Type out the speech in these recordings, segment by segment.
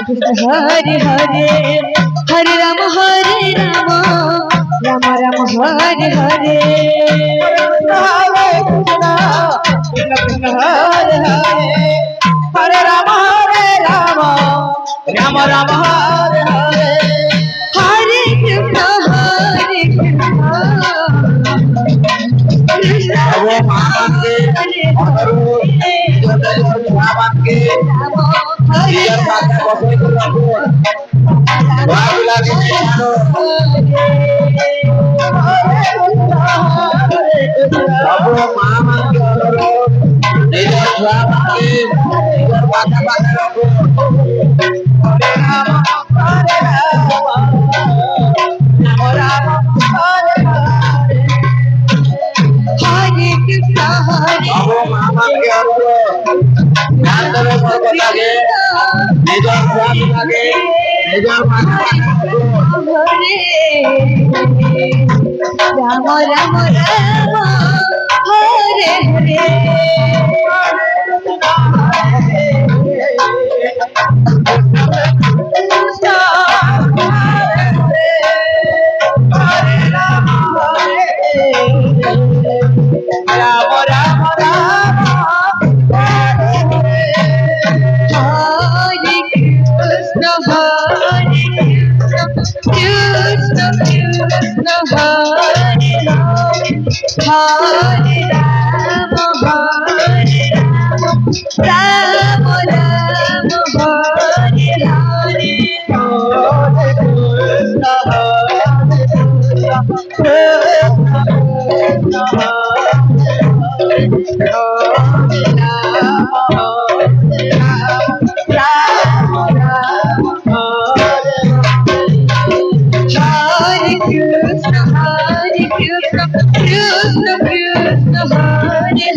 Krishna Hare Hare Hare Rama Rama Rama Hare Hare Hare Krishna Hare Hare Rama Rama Hare Hare Hare Hare Rama Rama Rama Hare Hare Krishna Hare Hare Hare Rama Rama Rama Hare Hare Hare Krishna Krishna Rama Rama Rama Hare Hare Hare Rama Rama Rama Hare Hare Krishna Krishna Hare Hare Hare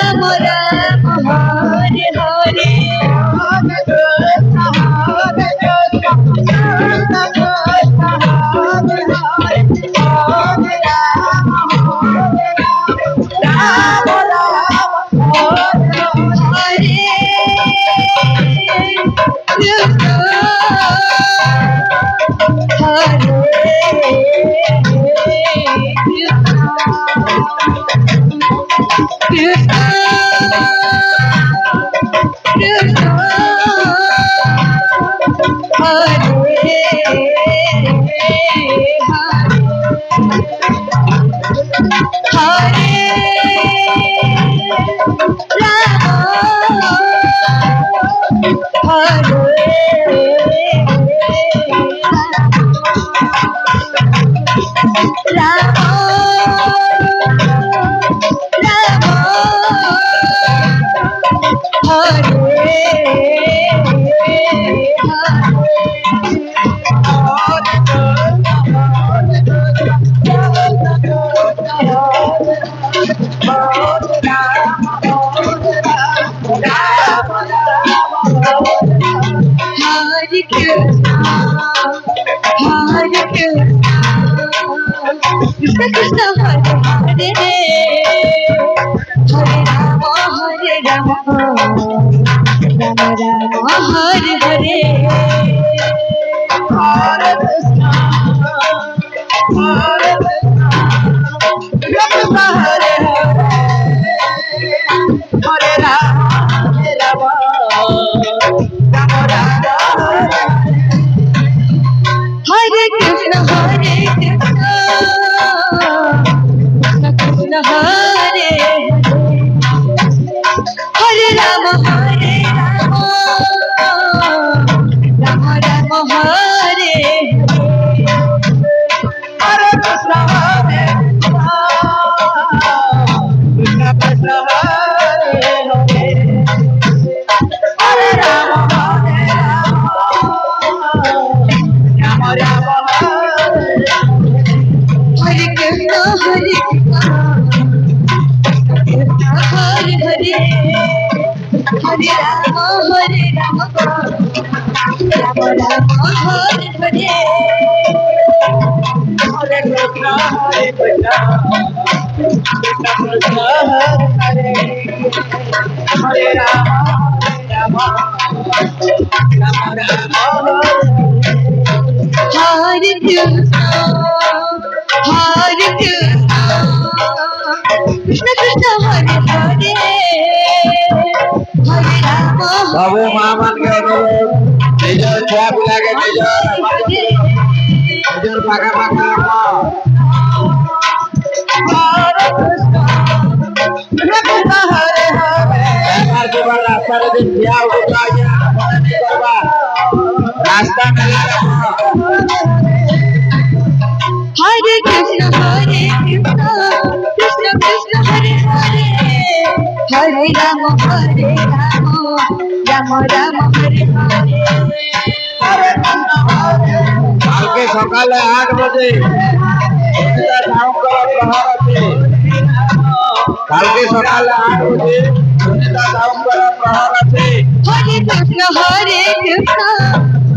Rama Rama Rama Hare Hare Krishna Krishna Hare Hare Hare Rama Hare Hare Hare Krishna हरे कृष्णा कृष्ण हरे हरे हरे राम राम राम हरे कृष्ण कृष्ण हरे हरे राम राम राम हरे हरे कृष्ण हरे कृष्ण कृष्ण हरे हरे हरे राम राम राम हरे कृष्ण हरे हरे हरे राम राम राम हरे हरे हरे कृष्ण कृष्ण कृष्ण हरे हरे राम राम राम हरे कृष्ण कृष्ण हरे हरे हरे राम बाबू महामान के अनुरोध निजर छुआ पिला के निजर पाखा पाखा हरे कृष्ण कृष्ण हरे हरे हर के बाद रास्ता रे दिन किया उठा गया रास्ता में लगा हरे कृष्ण कृष्ण कृष्ण हरे हरे हरे राम राम राम हरे हरे কালকে সকালে 8 বাজে সুনিতা সাউন্ডর প্রহার আছে কালকে সকালে 8 বাজে সুনিতা সাউন্ডর প্রহার আছে हरे कृष्ण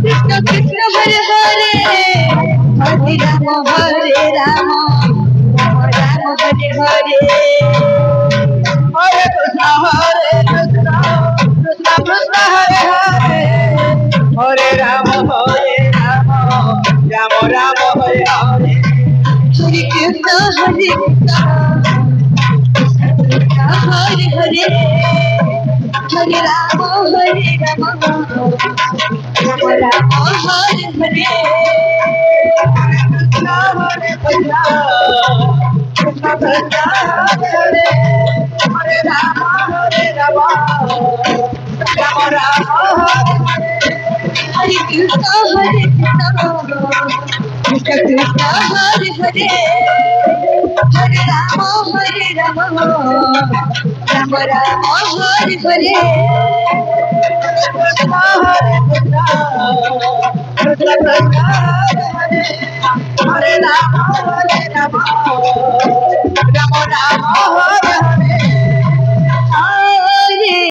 कृष्ण कृष्ण हरे हरे हरे राम राम राम हरे हरे हरे कृष्ण कृष्ण कृष्ण हरे हरे हरे राम राम राम हरे हरे हरे कृष्ण हरे हरे हरे राम राम राम हरे हरे हरे कृष्ण कृष्ण कृष्ण हरे हरे राम राम राम हरे हरे कृष्ण कृष्ण कृष्ण हरे हरे हरे राम राम राम हरे हरे कृष्ण हरे कृष्ण कृष्ण कृष्ण हरे हरे राम राम राम हरे